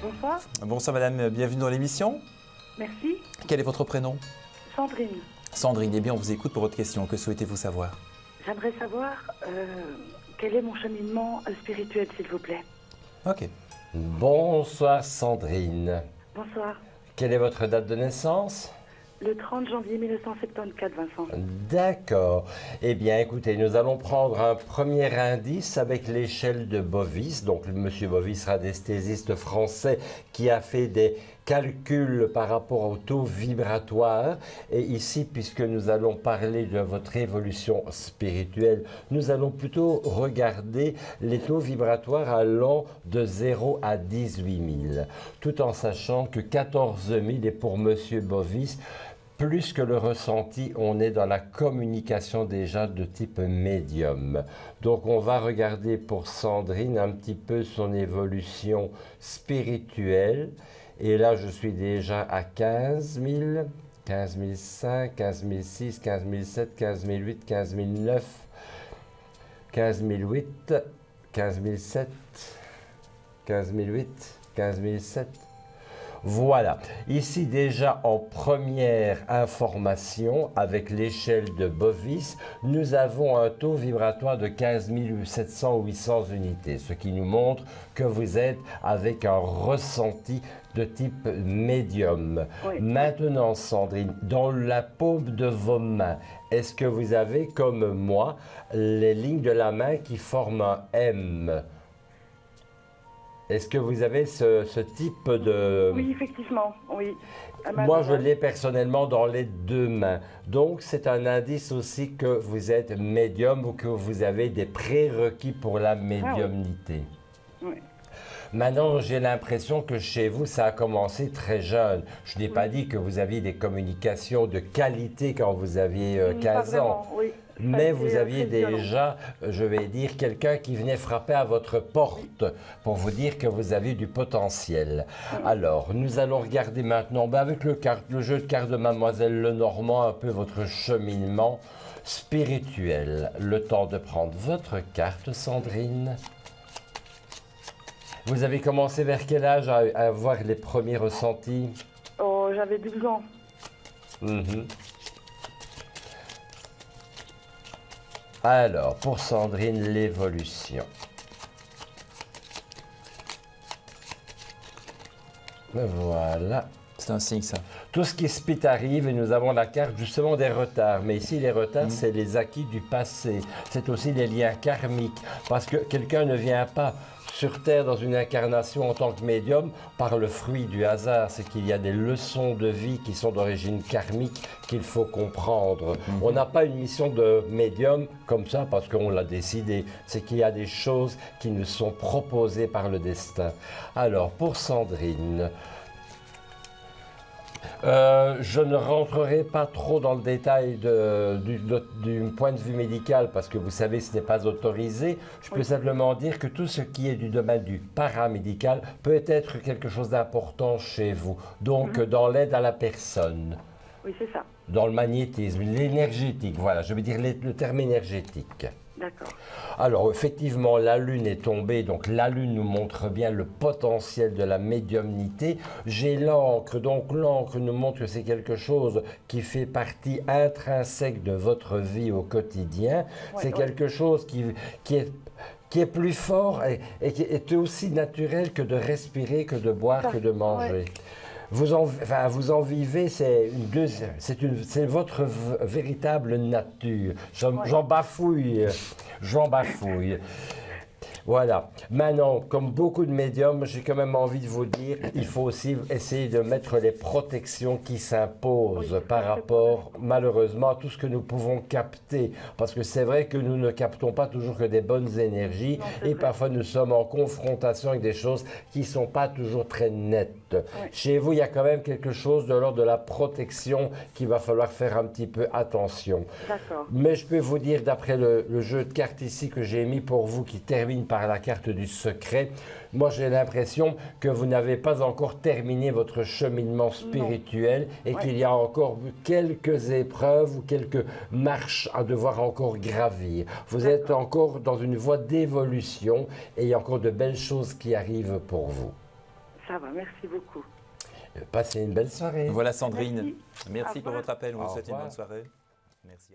Bonsoir. Bonsoir madame, bienvenue dans l'émission. Merci. Quel est votre prénom? Sandrine. Sandrine, eh bien on vous écoute pour votre question. Que souhaitez-vous savoir? J'aimerais savoir quel est mon cheminement spirituel, s'il vous plaît. Ok. Bonsoir Sandrine. Bonsoir. Quelle est votre date de naissance? Le 30 janvier 1974, Vincent. D'accord. Eh bien, écoutez, nous allons prendre un premier indice avec l'échelle de Bovis. Donc, M. Bovis, radiesthésiste français, qui a fait des calculs par rapport au taux vibratoire. Et ici, puisque nous allons parler de votre évolution spirituelle, nous allons plutôt regarder les taux vibratoires allant de 0 à 18 000, tout en sachant que 14 000 est pour M. Bovis. Plus que le ressenti, on est dans la communication déjà de type médium. Donc on va regarder pour Sandrine un petit peu son évolution spirituelle. Et là, je suis déjà à 15 000, 15 500, 15 600, 15 700, 15 800, 15 900, 15 800, 15 700, 15 800, 15 700. Voilà, ici déjà en première information avec l'échelle de Bovis, nous avons un taux vibratoire de 15 700 ou 800 unités, ce qui nous montre que vous êtes avec un ressenti de type médium. Oui. Maintenant Sandrine, dans la paume de vos mains, est-ce que vous avez comme moi les lignes de la main qui forment un M? Est-ce que vous avez ce type de... Oui, effectivement, oui. Moi, je l'ai personnellement dans les deux mains. Donc, c'est un indice aussi que vous êtes médium ou que vous avez des prérequis pour la médiumnité. Oui. Maintenant, j'ai l'impression que chez vous, ça a commencé très jeune. Je n'ai pas dit que vous aviez des communications de qualité quand vous aviez 15 ans. Oui. Mais vous aviez déjà, je vais dire, quelqu'un qui venait frapper à votre porte pour vous dire que vous aviez du potentiel. Alors, nous allons regarder maintenant, avec le jeu de cartes de Mademoiselle Lenormand, un peu votre cheminement spirituel. Le temps de prendre votre carte, Sandrine. Vous avez commencé vers quel âge à avoir les premiers ressentis? Oh, j'avais 12 ans. Alors, pour Sandrine, l'évolution. Voilà. C'est un signe ça. Tout ce qui split arrive et nous avons la carte justement des retards. Mais ici, les retards, c'est les acquis du passé. C'est aussi les liens karmiques. Parce que quelqu'un ne vient pas sur Terre dans une incarnation en tant que médium par le fruit du hasard. C'est qu'il y a des leçons de vie qui sont d'origine karmique qu'il faut comprendre. On n'a pas une mission de médium comme ça parce qu'on l'a décidé. C'est qu'il y a des choses qui nous sont proposées par le destin. Alors, pour Sandrine... je ne rentrerai pas trop dans le détail du point de vue médical parce que vous savez ce n'est pas autorisé. Je peux simplement dire que tout ce qui est du domaine du paramédical peut être quelque chose d'important chez vous. Donc dans l'aide à la personne. Oui, c'est ça. Dans le magnétisme, l'énergétique, voilà, je veux dire le terme énergétique. D'accord. Alors, effectivement, la Lune est tombée, donc la Lune nous montre bien le potentiel de la médiumnité. J'ai l'encre, donc l'encre nous montre que c'est quelque chose qui fait partie intrinsèque de votre vie au quotidien. Ouais, c'est quelque chose qui est plus fort et qui est aussi naturel que de respirer, que de boire, que de manger. Ouais. Vous en vivez, c'est votre véritable nature. J'en bafouille. Voilà. Maintenant, comme beaucoup de médiums, j'ai quand même envie de vous dire, il faut aussi essayer de mettre les protections qui s'imposent par rapport, malheureusement, à tout ce que nous pouvons capter. Parce que c'est vrai que nous ne captons pas toujours que des bonnes énergies et parfois nous sommes en confrontation avec des choses qui ne sont pas toujours très nettes. Oui. Chez vous, il y a quand même quelque chose de l'ordre de la protection qu'il va falloir faire un petit peu attention. D'accord. Mais je peux vous dire, d'après le jeu de cartes ici que j'ai mis pour vous, qui termine par la carte du secret, moi j'ai l'impression que vous n'avez pas encore terminé votre cheminement spirituel et qu'il y a encore quelques épreuves ou quelques marches à devoir encore gravir. Vous êtes encore dans une voie d'évolution et il y a encore de belles choses qui arrivent pour vous. Ça va, merci beaucoup. Passez une belle soirée. Voilà Sandrine. Merci. Merci Au pour revoir. votre appel. On Au vous souhaite une revoir. bonne soirée. Merci.